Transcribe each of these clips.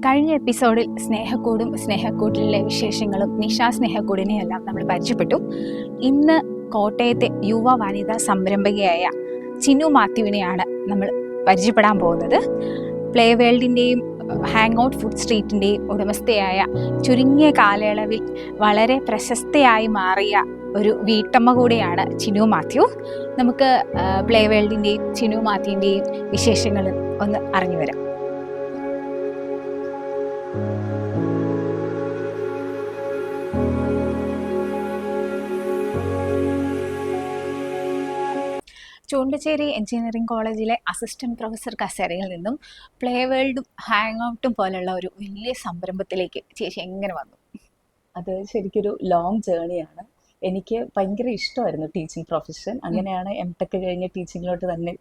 കഴിഞ്ഞ എപ്പിസോഡിൽ സ്നേഹക്കൂട്ടിലെ വിശേഷങ്ങളും നിഷ സ്നേഹക്കൂടിനെയെല്ലാം നമ്മൾ പരിചയപ്പെട്ടു. ഇന്ന് കോട്ടയത്തെ യുവ വനിതാ സംരംഭകയായ ചിന്നു മാത്യുവിനെയാണ് നമ്മൾ പരിചയപ്പെടാൻ പോകുന്നത്. പ്ലേ വേൾഡിൻ്റെയും ഹാങ് ഔട്ട് ഫുഡ് സ്ട്രീറ്റിൻ്റെയും ഉടമസ്ഥയായ ചുരുങ്ങിയ കാലയളവിൽ വളരെ പ്രശസ്തയായി മാറിയ ഒരു വീട്ടമ്മ കൂടിയാണ് ചിന്നു മാത്യു. നമുക്ക് പ്ലേ വേൾഡിൻ്റെയും ചിന്നു മാത്യുവിൻ്റെയും വിശേഷങ്ങൾ ഒന്ന് അറിഞ്ഞു വരാം. ചൂണ്ടച്ചേരി എഞ്ചിനീയറിംഗ് കോളേജിലെ അസിസ്റ്റന്റ് പ്രൊഫസർ കസേരയിൽ നിന്നും പ്ലേ വേൾഡും ഹാങ് ഔട്ടും പോലുള്ള ഒരു വലിയ സംരംഭത്തിലേക്ക് ചേച്ചി എങ്ങനെ വന്നു? അത് ശരിക്കൊരു ലോങ് ജേണിയാണ്. എനിക്ക് ഭയങ്കര ഇഷ്ടമായിരുന്നു ടീച്ചിങ് പ്രൊഫഷൻ. അങ്ങനെയാണ് എംടെക് കഴിഞ്ഞ് ടീച്ചിങ്ങിലോട്ട് തന്നെ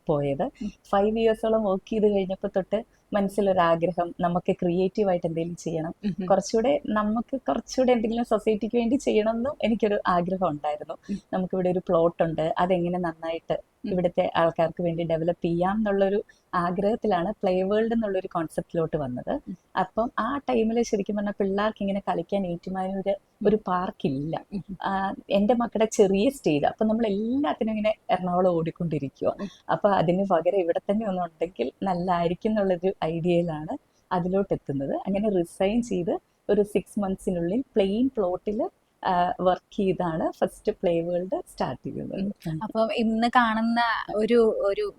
പോയത്. 5 ഇയേഴ്സോളം വർക്ക് ചെയ്ത് കഴിഞ്ഞപ്പോൾ തൊട്ട് മനസ്സിലൊരാഗ്രഹം, നമുക്ക് ക്രിയേറ്റീവായിട്ട് എന്തെങ്കിലും ചെയ്യണം, കുറച്ചുകൂടെ എന്തെങ്കിലും സൊസൈറ്റിക്ക് വേണ്ടി ചെയ്യണം എന്നും എനിക്കൊരു ആഗ്രഹം ഉണ്ടായിരുന്നു. നമുക്കിവിടെ ഒരു പ്ലോട്ട് ഉണ്ട്, അതെങ്ങനെ നന്നായിട്ട് ഇവിടുത്തെ ആൾക്കാർക്ക് വേണ്ടി ഡെവലപ്പ് ചെയ്യാം എന്നുള്ളൊരു ആഗ്രഹത്തിലാണ് പ്ലേ വേൾഡ് എന്നുള്ളൊരു കോൺസെപ്റ്റിലോട്ട് വന്നത്. അപ്പം ആ ടൈമിൽ ശരിക്കും പറഞ്ഞാൽ പിള്ളേർക്ക് ഇങ്ങനെ കളിക്കാൻ ഏറ്റുമാനൂര് ഒരു പാർക്കില്ല. എൻ്റെ മക്കളുടെ ചെറിയ സ്റ്റേജ്, അപ്പം നമ്മൾ എല്ലാത്തിനും ഇങ്ങനെ എറണാകുളം ഓടിക്കൊണ്ടിരിക്കുക. അപ്പൊ അതിന് പകരം ഇവിടെ തന്നെ ഒന്നുണ്ടെങ്കിൽ നല്ലതായിരിക്കും എന്നുള്ളൊരു ഐഡിയയിലാണ് അതിലോട്ട് എത്തുന്നത്. അങ്ങനെ റിസൈൻ ചെയ്ത് ഒരു 6 മന്ത്സിനുള്ളിൽ പ്ലെയിൻ പ്ലോട്ടിൽ വർക്ക് ചെയ്താണ് ഫസ്റ്റ് പ്ലേ വേൾഡ് സ്റ്റാർട്ട് ചെയ്യുന്നത്. അപ്പം ഇന്ന് കാണുന്ന ഒരു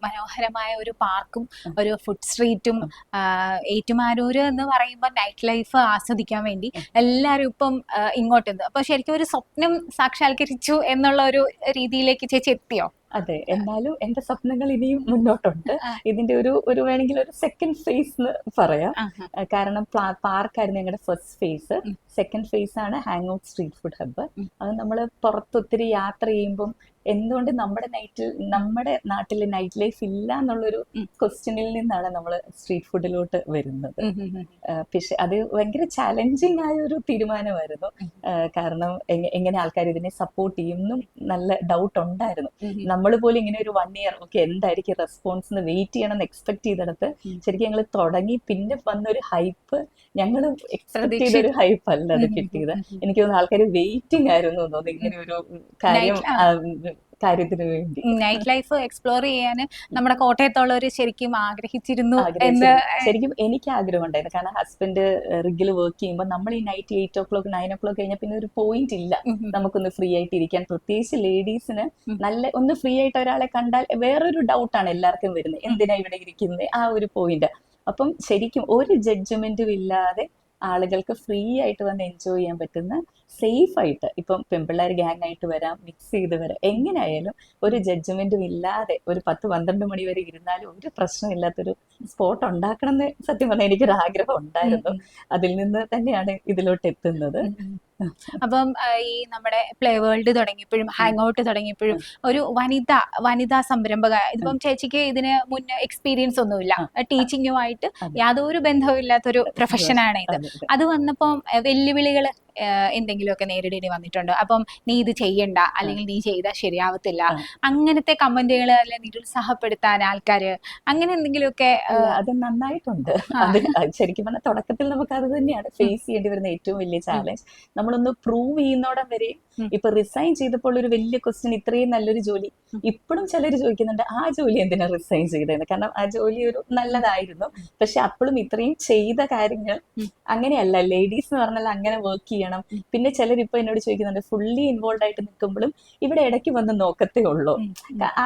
മനോഹരമായ ഒരു പാർക്കും ഒരു ഫുഡ് സ്ട്രീറ്റും, ഏറ്റുമാനൂര് എന്ന് പറയുമ്പോൾ നൈറ്റ് ലൈഫ് ആസ്വദിക്കാൻ വേണ്ടി എല്ലാവരും ഇപ്പം ഇങ്ങോട്ട് അപ്പൊ ശരിക്കും ഒരു സ്വപ്നം സാക്ഷാത്കരിച്ചു എന്നുള്ള ഒരു രീതിയിലേക്ക് ചേച്ചി എത്തിയോ? അതെ, എന്നാലും എന്റെ സ്വപ്നങ്ങൾ ഇനിയും മുന്നോട്ടുണ്ട്. ഇതിന്റെ ഒരു വേണമെങ്കിൽ ഒരു സെക്കൻഡ് ഫേസ് എന്ന് പറയാം. കാരണം പാർക്കായിരുന്നു ഞങ്ങളുടെ ഫസ്റ്റ് ഫേസ്. സെക്കൻഡ് ഫേസ് ആണ് hang out street food hub. അത് നമ്മൾ പുറത്തൊത്തിരി യാത്ര ചെയ്യുമ്പം എന്തുകൊണ്ട് നമ്മുടെ നാട്ടിൽ നൈറ്റ് ലൈഫ് ഇല്ല എന്നുള്ളൊരു ക്വസ്റ്റ്യനിൽ നിന്നാണ് നമ്മൾ സ്ട്രീറ്റ് ഫുഡിലോട്ട് വരുന്നത്. പക്ഷെ അത് ഭയങ്കര ചാലഞ്ചിങ് ആയ ഒരു തീരുമാനമായിരുന്നു. കാരണം എങ്ങനെ ആൾക്കാർ ഇതിനെ സപ്പോർട്ട് ചെയ്യുമെന്നും നല്ല ഡൗട്ട് ഉണ്ടായിരുന്നു. നമ്മൾ പോലും ഇങ്ങനെ ഒരു 1 ഇയർ എന്തായിരിക്കും റെസ്പോൺസ് എന്ന് വെയിറ്റ് ചെയ്യണമെന്ന് എക്സ്പെക്ട് ചെയ്തെടുത്ത് ശരിക്കും ഞങ്ങൾ തുടങ്ങി. പിന്നെ വന്നൊരു ഹൈപ്പ് ഞങ്ങൾ എക്സ്പെക്ട് ചെയ്തൊരു ഹൈപ്പ് അല്ല അത് കിട്ടിയത്. എനിക്ക് തോന്നുന്നു ആൾക്കാർ വെയിറ്റിംഗ് ആയിരുന്നു തോന്നുന്നു ഇങ്ങനെ ഒരു കാര്യത്തിന് വേണ്ടി. നൈറ്റ് ലൈഫ് എക്സ്പ്ലോർ ചെയ്യാൻ നമ്മുടെ കോട്ടയത്തുള്ളവർ ശരിക്കും ആഗ്രഹിച്ചിരുന്നു. ശരിക്കും എനിക്ക് ആഗ്രഹം ഉണ്ടായിരുന്നു. കാരണം ഹസ്ബൻഡ് റിഗിൽ വർക്ക് ചെയ്യുമ്പോൾ നമ്മൾ ഈ നൈറ്റ് 8 o'clock 9 o'clock കഴിഞ്ഞാൽ പിന്നെ ഒരു പോയിന്റ് ഇല്ല നമുക്കൊന്ന് ഫ്രീ ആയിട്ട് ഇരിക്കാൻ. പ്രത്യേകിച്ച് ലേഡീസിന് ഒന്ന് ഫ്രീ ആയിട്ട് ഒരാളെ കണ്ടാൽ വേറൊരു ഡൗട്ടാണ് എല്ലാവർക്കും വരുന്നത്, എന്തിനാ ഇവിടെ ഇരിക്കുന്നത്, ആ ഒരു പോയിന്റ്. അപ്പം ശരിക്കും ഒരു ജഡ്ജ്മെന്റും ഇല്ലാതെ ആളുകൾക്ക് ഫ്രീ ആയിട്ട് വന്ന് എൻജോയ് ചെയ്യാൻ പറ്റുന്ന, സേഫ് ആയിട്ട്, ഇപ്പം പെൺപിള്ളേർ ഗ്യാങ് ആയിട്ട് വരാം, മിക്സ് ചെയ്ത് വരാം, എങ്ങനെയായാലും ഒരു ജഡ്ജ്മെന്റും ഇല്ലാതെ ഒരു 10-12 മണി വരെ ഇരുന്നാലും ഒരു പ്രശ്നമില്ലാത്തൊരു സ്പോട്ട് ഉണ്ടാക്കണം എന്ന് സത്യം പറഞ്ഞാൽ എനിക്കൊരു ആഗ്രഹം ഉണ്ടായിരുന്നു. അതിൽ നിന്ന് തന്നെയാണ് ഇതിലോട്ട് എത്തുന്നത്. അപ്പം ഈ നമ്മുടെ പ്ലേ വേൾഡ് തുടങ്ങിയപ്പോഴും ഹാങ് ഔട്ട് തുടങ്ങിയപ്പോഴും ഒരു വനിതാ സംരംഭക, ഇതിപ്പം ചേച്ചിക്ക് ഇതിന് മുന്നേ എക്സ്പീരിയൻസ് ഒന്നുമില്ല, ടീച്ചിങ്ങുമായിട്ട് യാതൊരു ബന്ധവും ഇല്ലാത്തൊരു പ്രൊഫഷനാണ് ഇത്. അത് വന്നപ്പം വെല്ലുവിളികൾ എന്തെങ്കിലുമൊക്കെ നേരിടേണ്ടി വന്നിട്ടുണ്ടോ? അപ്പം നീ ഇത് ചെയ്യണ്ട, അല്ലെങ്കിൽ നീ ചെയ്താൽ ശരിയാവത്തില്ല, അങ്ങനത്തെ കമന്റുകൾ, അല്ലെങ്കിൽ നിരുത്സാഹപ്പെടുത്താൻ ആൾക്കാര്, അങ്ങനെ എന്തെങ്കിലുമൊക്കെ? അത് നന്നായിട്ടുണ്ട്. അത് ശരിക്കും പറഞ്ഞാൽ തുടക്കത്തിൽ നമുക്ക് അത് തന്നെയാണ് ഫേസ് ചെയ്യേണ്ടി വരുന്ന ഏറ്റവും വലിയ ചാലഞ്ച്. നമ്മളൊന്ന് പ്രൂവ് ചെയ്യുന്നോടം വരെ. ഇപ്പൊ റിസൈൻ ചെയ്തപ്പോൾ ഒരു വലിയ ക്വസ്റ്റ്യൻ, ഇത്രയും നല്ലൊരു ജോലി ഇപ്പോഴും ചിലർ ചോദിക്കുന്നുണ്ട്, ആ ജോലി എന്തിനാ റിസൈൻ ചെയ്തതെന്ന്. കാരണം ആ ജോലി ഒരു നല്ലതായിരുന്നു. പക്ഷെ അപ്പോഴും ഇത്രയും ചെയ്ത കാര്യങ്ങൾ അങ്ങനെയല്ല. ലേഡീസ് എന്ന് പറഞ്ഞാൽ അങ്ങനെ വർക്ക് ചെയ്യണം. പിന്നെ ചിലർ ഇപ്പൊ എന്നോട് ചോദിക്കുന്നുണ്ട്, ഫുള്ളി ഇൻവോൾവ് ആയിട്ട് നിൽക്കുമ്പോഴും ഇവിടെ ഇടയ്ക്ക് വന്ന് നോക്കത്തേ ഉള്ളൂ.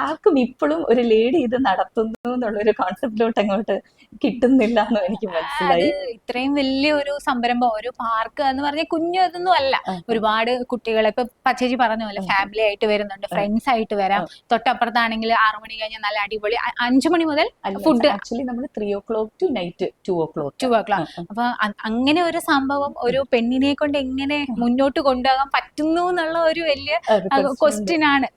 ആർക്കും ഇപ്പോഴും ഒരു ലേഡി ഇത് നടത്തുന്നു എന്നുള്ളൊരു കോൺസെപ്റ്റിലോട്ട് അങ്ങോട്ട് കിട്ടുന്നില്ല എന്ന് എനിക്ക് മനസ്സിലായി. ഇത്രയും വലിയൊരു സംരംഭം, ഒരു പാർക്ക് എന്ന് പറഞ്ഞാൽ കുഞ്ഞു ഇതൊന്നും അല്ല. ഒരുപാട് കുട്ടികളെ ഇപ്പൊ പച്ചേച്ചി പറഞ്ഞ പോലെ ഫാമിലി ആയിട്ട് വരുന്നുണ്ട്, ഫ്രണ്ട്സ് ആയിട്ട് വരാം. തൊട്ടപ്പുറത്താണെങ്കിൽ 6 മണി കഴിഞ്ഞാൽ നല്ല അടിപൊളി 5 മണി മുതൽ ഫുഡ്. ആക്ച്വലി നമ്മൾ 3 o'clock to night 2 o'clock. അപ്പൊ അങ്ങനെ ഒരു സംഭവം ഒരു പെണ്ണിനെ കൊണ്ട് എങ്ങനെ മുന്നോട്ട് കൊണ്ടുപോകാൻ പറ്റുന്നു എന്നുള്ള ഒരു വലിയ ക്വസ്റ്റ്യൻ ആണ്.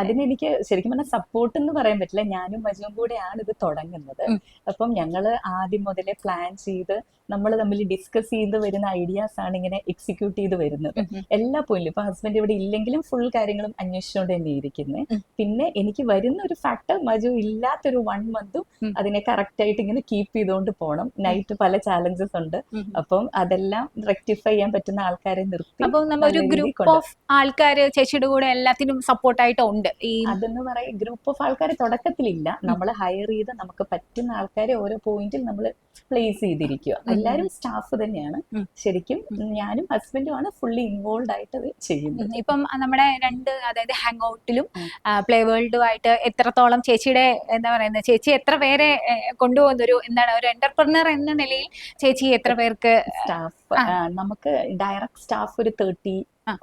അതിനെനിക്ക് ശരിക്കും പറഞ്ഞാൽ സപ്പോർട്ട് എന്ന് പറയാൻ പറ്റില്ല. ഞാനും മജുവും കൂടെയാണ് ഇത് തുടങ്ങുന്നത്. അപ്പം ഞങ്ങള് ആദ്യം മുതലേ പ്ലാൻ ചെയ്ത് നമ്മൾ തമ്മിൽ ഡിസ്കസ് ചെയ്ത് വരുന്ന ഐഡിയാസ് ആണ് ഇങ്ങനെ എക്സിക്യൂട്ട് ചെയ്ത് വരുന്നത്. എല്ലാ പോയിന്റിലും ഇപ്പൊ ഹസ്ബൻഡ് ഇവിടെ ഇല്ലെങ്കിലും ഫുൾ കാര്യങ്ങളും അന്വേഷിച്ചുകൊണ്ട് തന്നെ ഇരിക്കുന്നത്. പിന്നെ എനിക്ക് വരുന്ന ഒരു ഫാക്ടർ മജു ഇല്ലാത്തൊരു 1 മന്തും അതിനെ കറക്റ്റ് ആയിട്ട് ഇങ്ങനെ കീപ്പ് ചെയ്തുകൊണ്ട് പോകണം. നൈറ്റ് പല ചാലഞ്ചസ് ഉണ്ട്, അപ്പം അതെല്ലാം റെക്ടിഫൈ ചെയ്യാൻ പറ്റുന്ന ആൾക്കാരെ നിർത്തി. അപ്പൊ ഒരു ഗ്രൂപ്പ് ഓഫ് ആൾക്കാര് ചേച്ചിയുടെ കൂടെ എല്ലാത്തിനും സപ്പോർട്ടായിട്ട് ഉണ്ട്. ഈ അതെന്ന് പറയും ഗ്രൂപ്പ് ഓഫ് ആൾക്കാർ തുടക്കത്തിലില്ല, നമ്മൾ ഹയർ ചെയ്ത് നമുക്ക് പറ്റുന്ന ആൾക്കാരെ ഓരോ പോയിന്റിൽ നമ്മൾ പ്ലേസ് ചെയ്തിരിക്കുക. എല്ലാവരും സ്റ്റാഫ് തന്നെയാണ്, ശരിക്കും ഞാനും ഹസ്ബൻഡും ആണ് ഫുള്ളി ഇൻവോൾവ് ആയിട്ട് അത് ചെയ്യുന്നത്. ഇപ്പം നമ്മുടെ അതായത് ഹാങ് ഔട്ടിലും പ്ലേ വേൾഡുമായിട്ട് എത്രത്തോളം ചേച്ചിയുടെ എന്താ പറയുന്നത്, ചേച്ചി എത്ര പേരെ കൊണ്ടുപോകുന്ന ഒരു ഒരു എന്റർപ്രണർ എന്ന നിലയിൽ ചേച്ചി എത്ര പേർക്ക് സ്റ്റാഫ്? നമുക്ക് ഡയറക്റ്റ് സ്റ്റാഫ് ഒരു 30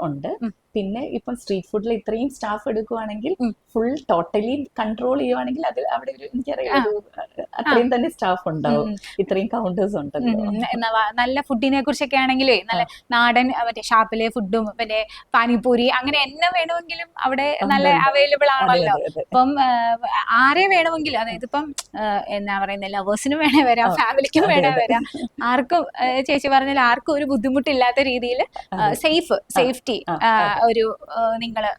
ഉണ്ട്. പിന്നെ ഇപ്പം സ്ട്രീറ്റ് ഫുഡിൽ ഇത്രയും സ്റ്റാഫ് എടുക്കുവാണെങ്കിൽ ഫുൾ ടോട്ടലി കൺട്രോൾ ചെയ്യുവാണെങ്കിൽ അത് അവിടെ ഒരു എനിക്കറിയാം അത്രയും തന്നെ സ്റ്റാഫ് ഉണ്ടാവും, ഇത്രയും കൗണ്ടേഴ്സ് ഉണ്ടല്ലോ. നല്ല ഫുഡിനെ കുറിച്ചൊക്കെ ആണെങ്കിലേ നല്ല നാടൻ മറ്റേ ഷാപ്പിലെ ഫുഡും പിന്നെ പാനിപൂരി അങ്ങനെ എന്നെ വേണമെങ്കിലും അവിടെ നല്ല അവൈലബിൾ ആണല്ലോ. അപ്പം ആരെ വേണമെങ്കിലും, അതായത് ഇപ്പം എന്താ പറയുന്നത്, ലവേഴ്സിനും വേണേ വരാം, ഫാമിലിക്കും വേണേ വരാം, ആർക്കും ചേച്ചി പറഞ്ഞാൽ ആർക്കും ഒരു ബുദ്ധിമുട്ടില്ലാത്ത രീതിയിൽ സേഫ്റ്റി ഒരു നിങ്ങള്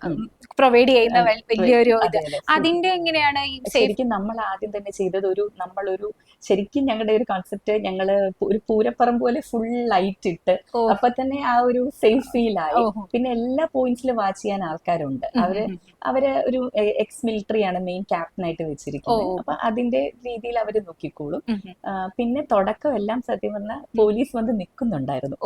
പ്രൊവൈഡ് ചെയ്യുന്ന വലിയൊരു ഇത്. അതിന്റെ എങ്ങനെയാണ് ശരിക്കും നമ്മൾ ആദ്യം തന്നെ ചെയ്തത് നമ്മളൊരു ശരിക്കും ഞങ്ങളുടെ ഒരു കോൺസെപ്റ്റ്, ഞങ്ങള് ഒരു പൂരപ്പുറം പോലെ ഫുൾ ലൈറ്റ് ഇട്ട് അപ്പൊ തന്നെ ആ ഒരു സേഫ് ഫീൽ ആയി. പിന്നെ എല്ലാ പോയിന്റ്സിലും വാച്ച് ചെയ്യാൻ ആൾക്കാരുണ്ട്. അവര് ഒരു എക്സ് മിലിറ്ററി ആണ് മെയിൻ ക്യാപ്റ്റനായിട്ട് വെച്ചിരിക്കുന്നത്. അപ്പൊ അതിന്റെ രീതിയിൽ അവര് നോക്കിക്കോളും. പിന്നെ തുടക്കം എല്ലാം സത്യം പറഞ്ഞാൽ പോലീസ് വന്ന് നിൽക്കുന്നുണ്ടായിരുന്നു,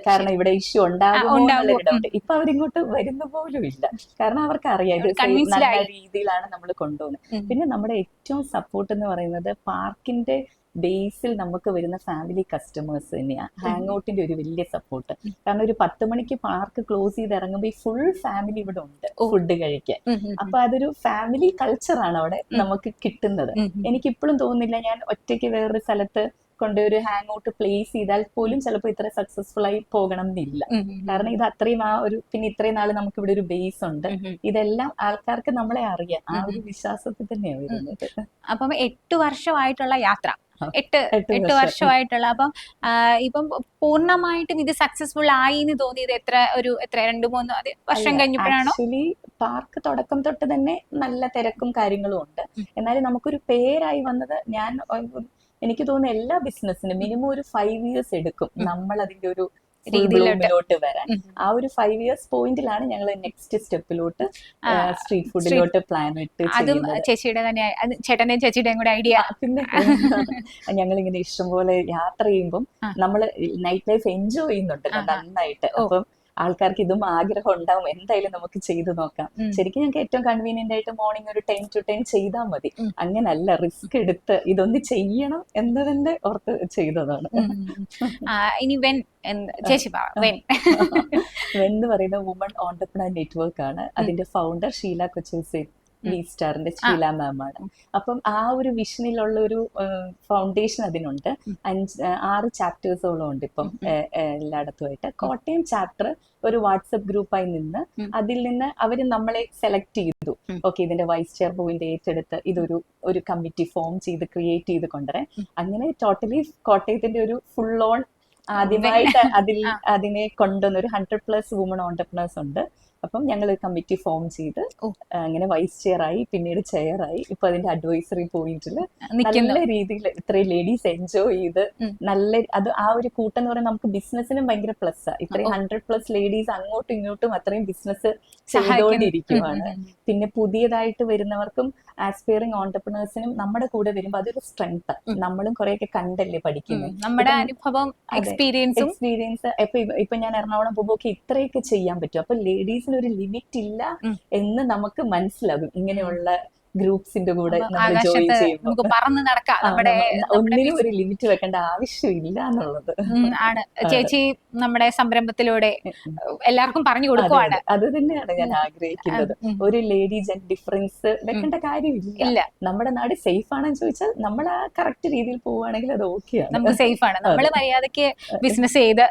കാരണം ഇവിടെ ഇഷ്യൂ ഉണ്ടാകുമോ എന്നുള്ളൊരു ഡൗട്ട്. ഇപ്പൊ അവരിങ്ങോട്ട് വരുന്ന പോലും ഇല്ല, കാരണം അവർക്ക് അറിയാം ഇത് നല്ല രീതിയിലാണ് നമ്മൾ കൊണ്ടുപോകുന്നത്. പിന്നെ നമ്മുടെ ഏറ്റവും സപ്പോർട്ട് എന്ന് പറയുന്നത് പാർക്കിന്റെ ബേസിൽ നമുക്ക് വരുന്ന ഫാമിലി കസ്റ്റമേഴ്സ് തന്നെയാണ് ഹാങ് ഔട്ടിന്റെ ഒരു വലിയ സപ്പോർട്ട്. കാരണം ഒരു 10 മണിക്ക് പാർക്ക് ക്ലോസ് ചെയ്ത് ഇറങ്ങുമ്പോൾ ഈ ഫുൾ ഫാമിലി ഇവിടെ ഉണ്ട് ഫുഡ് കഴിക്കാൻ. അപ്പൊ അതൊരു ഫാമിലി കൾച്ചറാണ് അവിടെ നമുക്ക് കിട്ടുന്നത്. എനിക്കിപ്പോഴും തോന്നുന്നില്ല ഞാൻ ഒറ്റയ്ക്ക് വേറൊരു സ്ഥലത്ത് കൊണ്ടൊരു ഹാങ് ഔട്ട് പ്ലേസ് ചെയ്താൽ പോലും ചിലപ്പോൾ ഇത്ര സക്സസ്ഫുൾ ആയി പോകണം എന്നില്ല. കാരണം ഇത് അത്രയും പിന്നെ ഇത്രയും നാള് നമുക്ക് ഇവിടെ ഒരു ബേസ് ഉണ്ട്, ഇതെല്ലാം ആൾക്കാർക്ക് നമ്മളെ അറിയാം, ആ ഒരു വിശ്വാസത്തിൽ തന്നെയാണ് വരുന്നത്. അപ്പം 8 വർഷമായിട്ടുള്ള യാത്ര, 8 വർഷമായിട്ടുള്ള, അപ്പം ഇപ്പം പൂർണ്ണമായിട്ടും ഇത് സക്സസ്ഫുൾ ആയി എന്ന് തോന്നിയത് എത്ര 2-3 വർഷം കഴിഞ്ഞപ്പോഴാണോ? ആക്ച്വലി പാർക്ക് തുടക്കം തൊട്ട് തന്നെ നല്ല തിരക്കും കാര്യങ്ങളും ഉണ്ട്. എന്നാലും നമുക്കൊരു പേരായി വന്നത്, എനിക്ക് തോന്നുന്നു എല്ലാ ബിസിനസ്സിനും മിനിമം ഒരു 5 years എടുക്കും നമ്മൾ അതിന്റെ ഒരു രീതിയിലോട്ട് വരാൻ. ആ ഒരു 5 years പോയിന്റിലാണ് ഞങ്ങൾ നെക്സ്റ്റ് സ്റ്റെപ്പിലോട്ട് സ്ട്രീറ്റ് ഫുഡിലോട്ട് പ്ലാൻ ഇട്ട് ചേച്ചിയുടെ തന്നെ ചേട്ടന്റെയും ചേച്ചിയുടെയും കൂടെ ഐഡിയ. പിന്നെ ഞങ്ങൾ ഇങ്ങനെ ഇഷ്ടംപോലെ യാത്ര ചെയ്യുമ്പോൾ നമ്മൾ നൈറ്റ് ലൈഫ് എൻജോയ് ചെയ്യുന്നുണ്ടല്ലോ നന്നായിട്ട്. അപ്പം ആൾക്കാർക്ക് ഇതും ആഗ്രഹം ഉണ്ടാവും, എന്തായാലും നമുക്ക് ചെയ്തു നോക്കാം. ശരിക്കും ഞങ്ങൾക്ക് ഏറ്റവും കൺവീനിയന്റ് ആയിട്ട് മോർണിംഗ് ഒരു 10 to 10 ചെയ്താൽ മതി. അങ്ങനല്ല, റിസ്ക് എടുത്ത് ഇതൊന്ന് ചെയ്യണം എന്ന് തന്നെ ഓർത്ത് ചെയ്തതാണ്. ഇനി വെൻ എന്ന് പറയുന്ന വുമൺ ഓണ്ടർപ്രണർ നെറ്റ്വർക്ക് ആണ്. അതിന്റെ ഫൗണ്ടർ ഷീല കൊച്ചുസേൻ V-Starന്റെ ഷീല മാം ആണ്. അപ്പം ആ ഒരു വിഷനിലുള്ള ഒരു ഫൗണ്ടേഷൻ അതിനുണ്ട്. 6 ചാപ്റ്റേഴ്സോളം ഉണ്ട് ഇപ്പം എല്ലായിടത്തുമായിട്ട്. കോട്ടയം ചാപ്റ്റർ ഒരു വാട്സപ്പ് ഗ്രൂപ്പായി നിന്ന് അതിൽ നിന്ന് അവർ നമ്മളെ സെലക്ട് ചെയ്തു. ഓക്കെ, ഇതിന്റെ വൈസ് ചെയർ പോയിന്റ് ഏറ്റെടുത്ത് ഒരു കമ്മിറ്റി ഫോം ചെയ്ത് ക്രിയേറ്റ് ചെയ്ത് കൊണ്ടുവരാൻ. അങ്ങനെ ടോട്ടലി കോട്ടയത്തിന്റെ ഒരു ഫുൾ ഓൺ ആദ്യമായിട്ട് അതിനെ കൊണ്ടുവന്ന ഒരു 100+ വുമൺ ഓണ്ടർപ്രണേഴ്സ് ഉണ്ട്. അപ്പം ഞങ്ങൾ കമ്മിറ്റി ഫോം ചെയ്ത് അങ്ങനെ വൈസ് ചെയർ ആയി, പിന്നീട് ചെയർ ആയി. ഇപ്പൊ അതിന്റെ അഡ്വൈസറി പോയിന്റിൽ നല്ല രീതിയിൽ ഇത്രയും ലേഡീസ് എൻജോയ് ചെയ്ത് അത് ആ ഒരു കൂട്ടം എന്ന് പറയുന്നത് നമുക്ക് ബിസിനസിനും ഭയങ്കര പ്ലസ്. ഇത്രയും 100+ ലേഡീസ് അങ്ങോട്ടും ഇങ്ങോട്ടും അത്രയും ബിസിനസ് ചെയ്തുകൊണ്ടിരിക്കുവാണ്. പിന്നെ പുതിയതായിട്ട് വരുന്നവർക്കും ആസ്പയറിംഗ് ഓണ്ടർപ്രണേഴ്സിനും നമ്മുടെ കൂടെ വരുമ്പോൾ അതൊരു സ്ട്രെങ്ത്. നമ്മളും കുറെയൊക്കെ കണ്ടല്ലേ പഠിക്കുന്നത്, നമ്മുടെ അനുഭവം എക്സ്പീരിയൻസ്. ഇപ്പൊ ഞാൻ എറണാകുളം പോകുമ്പോൾ ഇത്രയൊക്കെ ചെയ്യാൻ പറ്റും. അപ്പൊ ലേഡീസിന് ഒരു ലിമിറ്റ് ഇല്ല എന്ന് നമുക്ക് മനസ്സിലാകും ഇങ്ങനെയുള്ള ഗ്രൂപ്പ്സിന്റെ കൂടെ നമ്മൾ ജോയിൻ ചെയ്യുമ്പോൾ. ഒന്നിനും ഒരു ലിമിറ്റ് വെക്കേണ്ട ആവശ്യമില്ല എന്നുള്ളത് ആണ് ചേച്ചി നമ്മുടെ സംരംഭത്തിലൂടെ എല്ലാവർക്കും പറഞ്ഞു കൊടുക്കുവാണ്. അത് തന്നെയാണ് ഞാൻ ആഗ്രഹിക്കുന്നത്. ഒരു ലേഡി ജെന്റ് ഡിഫറൻസ് വെക്കേണ്ട കാര്യമില്ല. നമ്മുടെ നാട് സേഫ് ആണെന്ന് ചോദിച്ചാൽ നമ്മൾ ആ കറക്റ്റ് രീതിയിൽ പോവുകയാണെങ്കിൽ അത് ഓക്കെയാണ്, നമുക്ക് സേഫ് ആണ്. നമ്മൾ മര്യാദയ്ക്ക് ബിസിനസ് ചെയ്ത്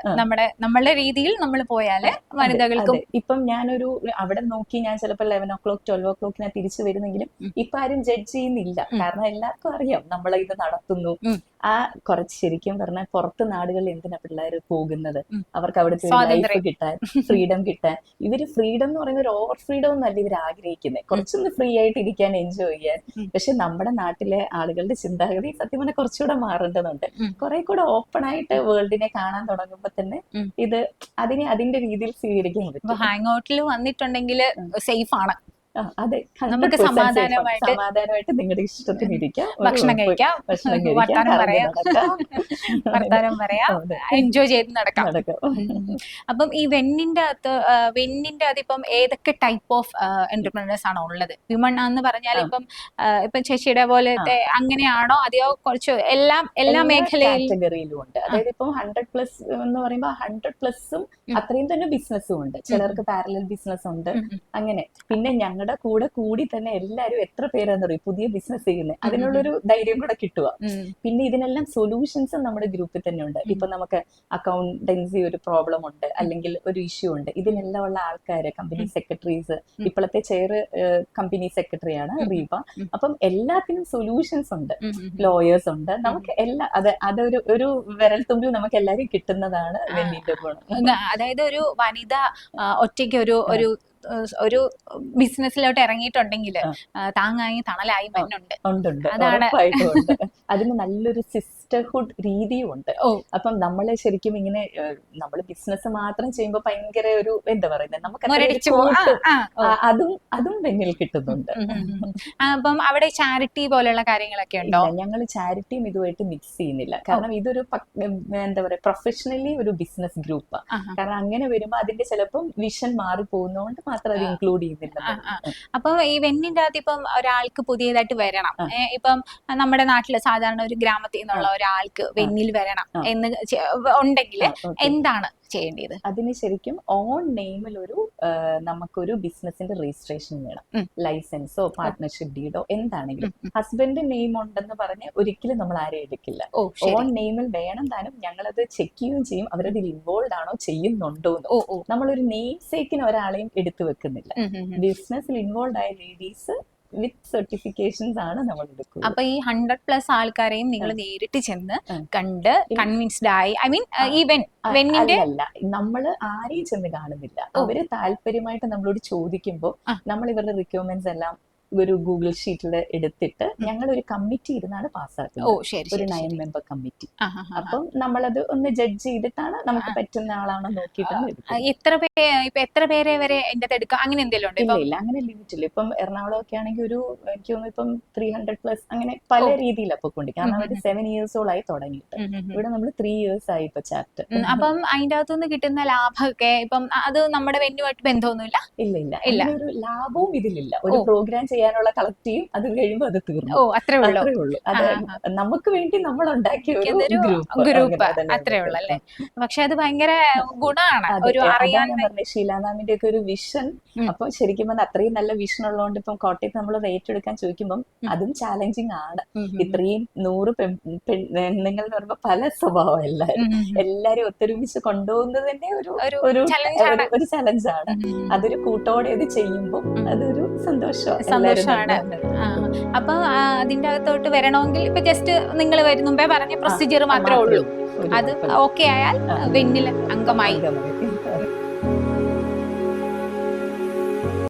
നമ്മളുടെ രീതിയിൽ നമ്മൾ പോയാല് വനിതകൾക്കും. ഇപ്പം ഞാനൊരു അവിടെ നോക്കി ഞാൻ ചിലപ്പോൾ 11 o'clock 12 o'clock തിരിച്ചു വരുന്നെങ്കിലും ഇപ്പൊ ആരും ജഡ്ജ് ചെയ്യുന്നില്ല, കാരണം എല്ലാവർക്കും അറിയാം നമ്മളെ ഇത് നടത്തുന്നു. ഉം. ആ കുറച്ച് ശരിക്കും പറഞ്ഞാൽ പുറത്ത് നാടുകളിൽ എന്തിനാ പിള്ളേർ പോകുന്നത്? ഉം. അവർക്ക് അവിടുത്തെ ലൈഫ് സ്വാതന്ത്ര്യം. കിട്ടാൻ, ഫ്രീഡം കിട്ടാൻ. ഇവര് ഫ്രീഡം എന്ന് പറയുന്ന ഒരു ഓവർ ഫ്രീഡം ഒന്നും അല്ല ഇവർ ആഗ്രഹിക്കുന്നത്, കുറച്ചൊന്ന് ഫ്രീ ആയിട്ട് ഇരിക്കാൻ, എൻജോയ് ചെയ്യാൻ. ഉം. പക്ഷെ നമ്മുടെ നാട്ടിലെ ആളുകളുടെ ചിന്താഗതി സത്യം പറഞ്ഞാൽ കുറച്ചുകൂടെ മാറേണ്ടതുണ്ട്. ഉം. കുറെ കൂടെ ഓപ്പൺ ആയിട്ട് വേൾഡിനെ കാണാൻ തുടങ്ങുമ്പോ തന്നെ ഉം. ഇത് അതിന്റെ രീതിയിൽ സ്വീകരിക്കാൻ ഇപ്പൊ പറ്റും. ഹാങ് ഔട്ടിൽ വന്നിട്ടുണ്ടെങ്കിൽ സേഫ് ആണ്, ആ, അതെ, നമുക്ക് 100% safe ആണ്. സമാധാനമായിട്ട് സമാധാനമായിട്ട് നിങ്ങളുടെ ഇഷ്ടത്തിന് ഇരിക്കാം, ഭക്ഷണം കഴിക്കാം, ഭക്ഷണം കഴിക്കാം, വർത്താനം കറങ്ങി പറയാം, നടക്കാം. വർത്താനം പറയാം, അതെ, എൻജോയ് ചെയ്ത് നടക്കാം. നടക്കാം. അപ്പം ഈ വെന്നിന്റെ അകത്ത് ഇപ്പം ഏതൊക്കെ ടൈപ്പ് ഓഫ് എന്റർപ്രണേഴ്സ് ആണോ ഉള്ളത്? വിമൺ എന്ന് പറഞ്ഞാൽ ഇപ്പം ഇപ്പം ചേച്ചിയുടെ പോലത്തെ അങ്ങനെയാണോ, അതെയോ കുറച്ച് എല്ലാ മേഖലയിലും കാറ്റഗറിയിലും ഉണ്ട്. അതായത് ഇപ്പം 100+ എന്ന് പറയുമ്പോൾ 100+ഉം അത്രയും തന്നെ ബിസിനസ്സും ഉണ്ട്. ചിലർക്ക് പാരലൽ ബിസിനസ് ഉണ്ട്. അങ്ങനെ പിന്നെ ഞങ്ങളുടെ കൂടെ കൂടി തന്നെ എല്ലാരും എത്ര പേരാന്ന് പറയും പുതിയ ബിസിനസ് ചെയ്യുന്നത്, അതിനുള്ളൊരു ധൈര്യം കൂടെ കിട്ടുക. പിന്നെ ഇതിനെല്ലാം സൊല്യൂഷൻസും നമ്മുടെ ഗ്രൂപ്പിൽ തന്നെ ഉണ്ട്. ഇപ്പൊ നമുക്ക് അക്കൗണ്ടൻസി ഒരു പ്രോബ്ലം ഉണ്ട്, അല്ലെങ്കിൽ ഒരു ഇഷ്യൂ ഉണ്ട്, ഇതിനെല്ലാം ഉള്ള ആൾക്കാര്, കമ്പനി സെക്രട്ടറീസ്, ഇപ്പോഴത്തെ ചെയർ കമ്പനി സെക്രട്ടറിയാണ് റീബ. അപ്പം എല്ലാത്തിനും സൊല്യൂഷൻസ് ഉണ്ട്, ലോയേഴ്സ് ഉണ്ട്, നമുക്ക് എല്ലാ അതൊരു വിരൽ തുമ്പിൽ നമുക്ക് എല്ലാരും കിട്ടുന്നതാണ് വെന്നിന്റെ ഗുണം. അതായത് ഒരു വനിത ഒറ്റയ്ക്ക് ഒരു ബിസിനസ്സിലോട്ട് ഇറങ്ങിയിട്ടുണ്ടെങ്കിൽ താങ്ങായി തണലായി മണ്ണുണ്ട്. അതാണ് അതിന് നല്ലൊരു സിസ്റ്റർഹുഡ് രീതിയും ഉണ്ട്. അപ്പം നമ്മള് ശരിക്കും ഇങ്ങനെ നമ്മള് ബിസിനസ് മാത്രം ചെയ്യുമ്പോ ഭയങ്കര ഒരു എന്താ പറയുന്നത്, നമുക്ക് അതും വെന്നിൽ കിട്ടുന്നുണ്ട്. അപ്പം അവിടെ ചാരിറ്റി പോലെയുള്ള കാര്യങ്ങളൊക്കെ ഉണ്ടോ? ഞങ്ങൾ ചാരിറ്റിയും ഇതുമായിട്ട് മിക്സ് ചെയ്യുന്നില്ല, കാരണം ഇതൊരു എന്താ പറയാ പ്രൊഫഷണലി ഒരു ബിസിനസ് ഗ്രൂപ്പാണ്. കാരണം അങ്ങനെ വരുമ്പോ അതിന്റെ ചിലപ്പം വിഷൻ മാറി പോകുന്നതുകൊണ്ട് മാത്രം അത് ഇൻക്ലൂഡ് ചെയ്യുന്നില്ല. അപ്പൊ ഈ വെന്നിന്റെ അകത്ത് ഇപ്പം ഒരാൾക്ക് പുതിയതായിട്ട് വരണം, ഇപ്പം നമ്മുടെ നാട്ടില് സാധാരണ ഒരു ഗ്രാമത്തിൽ നിന്നുള്ള ഒരാൾക്ക് വെന്നിൽ വരണം എന്ന് ഉണ്ടെങ്കിൽ എന്താണ് ചെയ്യേണ്ടത്? അതിന് ശരിക്കും ഓൺ നെയിമിൽ നമുക്കൊരു ബിസിനസിന്റെ രജിസ്ട്രേഷൻ വേണം, ലൈസൻസോ പാർട്ട്ണർഷിപ്പ് ഡീഡോ എന്താണെങ്കിലും. ഹസ്ബൻഡ് നെയിം ഉണ്ടെന്ന് പറഞ്ഞ് ഒരിക്കലും നമ്മൾ ആരെയും എടുക്കില്ല. ഓൺ നെയിമിൽ വേണം താനും. ഞങ്ങളത് ചെക്ക് ചെയ്യുകയും ചെയ്യും, അവരതിൽ ഇൻവോൾവ് ആണോ ചെയ്യുന്നുണ്ടോ എന്ന്. നമ്മളൊരു നെയിം സേക്കിന് ഒരാളെയും എടുത്തു വെക്കുന്നില്ല. ബിസിനസ്സിൽ ഇൻവോൾവ് ആയ ലേഡീസ് വിത്ത് സർട്ടിഫിക്കേഷൻസ് ആണ് നമ്മൾ എടുക്കുന്നത്. അപ്പൊ ഈ 100+ ആൾക്കാരെയും നിങ്ങൾ നേരിട്ട് ചെന്ന് കണ്ട് കൺവിൻസ്ഡ് ആയി, ഐ മീൻ ഈ വെന്നിന്റെ അല്ല, നമ്മള് ആരെയും ചെന്ന് കാണുന്നില്ല. അവര് താല്പര്യമായിട്ട് നമ്മളോട് ചോദിക്കുമ്പോൾ നമ്മൾ ഇവരുടെ റിക്വയർമെന്റ്സ് എല്ലാം ഒരു ഗൂഗിൾ ഷീറ്റിൽ എടുത്തിട്ട് ഞങ്ങൾ ഒരു കമ്മിറ്റി ഇരുന്നാണ് പാസ്സാക്കുന്നത്, ഒരു 9 മെമ്പർ കമ്മിറ്റി. അപ്പം നമ്മളത് ഒന്ന് ജഡ്ജ് ചെയ്തിട്ടാണ് നമുക്ക് പറ്റുന്ന ആളാണോ നോക്കിയിട്ടാണ്. എത്ര പേരെ വരെ എന്റെ എടുക്കാം അങ്ങനെ എന്തെങ്കിലും ഉണ്ടോ? ഇല്ല, അങ്ങനെ ലിമിറ്റ് ഇല്ല. ഇപ്പം എറണാകുളം ഒക്കെ ആണെങ്കിൽ എനിക്ക് തോന്നുന്നു ഇപ്പം 300+ അങ്ങനെ പല രീതിയിലാണ് പൊയ്ക്കൊണ്ടിരിക്കും. കാരണം അവർ 7 ഇയേഴ്സോളായി തുടങ്ങിയിട്ട്. ഇവിടെ നമ്മൾ 3 ഇയേഴ്സ് ആയി ഇപ്പൊ ചാർട്ട്. അപ്പം അതിന്റെ അകത്തുനിന്ന് കിട്ടുന്ന ലാഭമൊക്കെ ഇപ്പം അത് നമ്മുടെ വെന്നുമായിട്ട് ബന്ധമൊന്നുമില്ല? ഇല്ല, ഒരു ലാഭവും ഇതിലില്ല. ഒരു പ്രോഗ്രാം ചെയ്യാനുള്ള കളക്ട് ചെയ്യും, അത് കഴിയുമ്പോൾ അത് തീർന്നു. അത്രേ ഉള്ളൂ. അത് നമുക്ക് വേണ്ടി നമ്മൾ ഉണ്ടാക്കിയ ഒരു ഗ്രൂപ്പ് അത്രേ ഉള്ളൂ അല്ലേ? പക്ഷെ അത് ഭയങ്കര ഗുണമാണ് ഒരു അറിയാൻ. ഷീലാ മാമിന്റെ ഒക്കെ ഒരു വിഷൻ. അപ്പൊ ശരിക്കും പറഞ്ഞാൽ അത്രയും നല്ല വിഷൻ ഉള്ളതുകൊണ്ട് ഇപ്പം കോട്ടയത്ത് നമ്മൾ റേറ്റ് എടുക്കാൻ ചോദിക്കുമ്പോൾ അതും ചാലഞ്ചിങ് ആണ്. ഇത്രയും 100 പെണ്ണുങ്ങൾ എന്ന് പറയുമ്പോൾ പല സ്വഭാവം, എല്ലാരും ഒത്തൊരുമിച്ച് കൊണ്ടുപോകുന്നത് തന്നെ ഒരു ചലഞ്ചാണ്. അതൊരു കൂട്ടോടെ ഇത് ചെയ്യുമ്പോൾ അതൊരു സന്തോഷമാണ്. അപ്പൊ അതിന്റെ അകത്തോട്ട് വരണമെങ്കിൽ ഇപ്പൊ ജസ്റ്റ് നിങ്ങൾ വരുന്നുമ്പേ പറഞ്ഞ പ്രൊസീജിയർ മാത്രമേ ഉള്ളൂ. അത് ഓക്കെ ആയാൽ വെന്നിൽ അംഗമായി.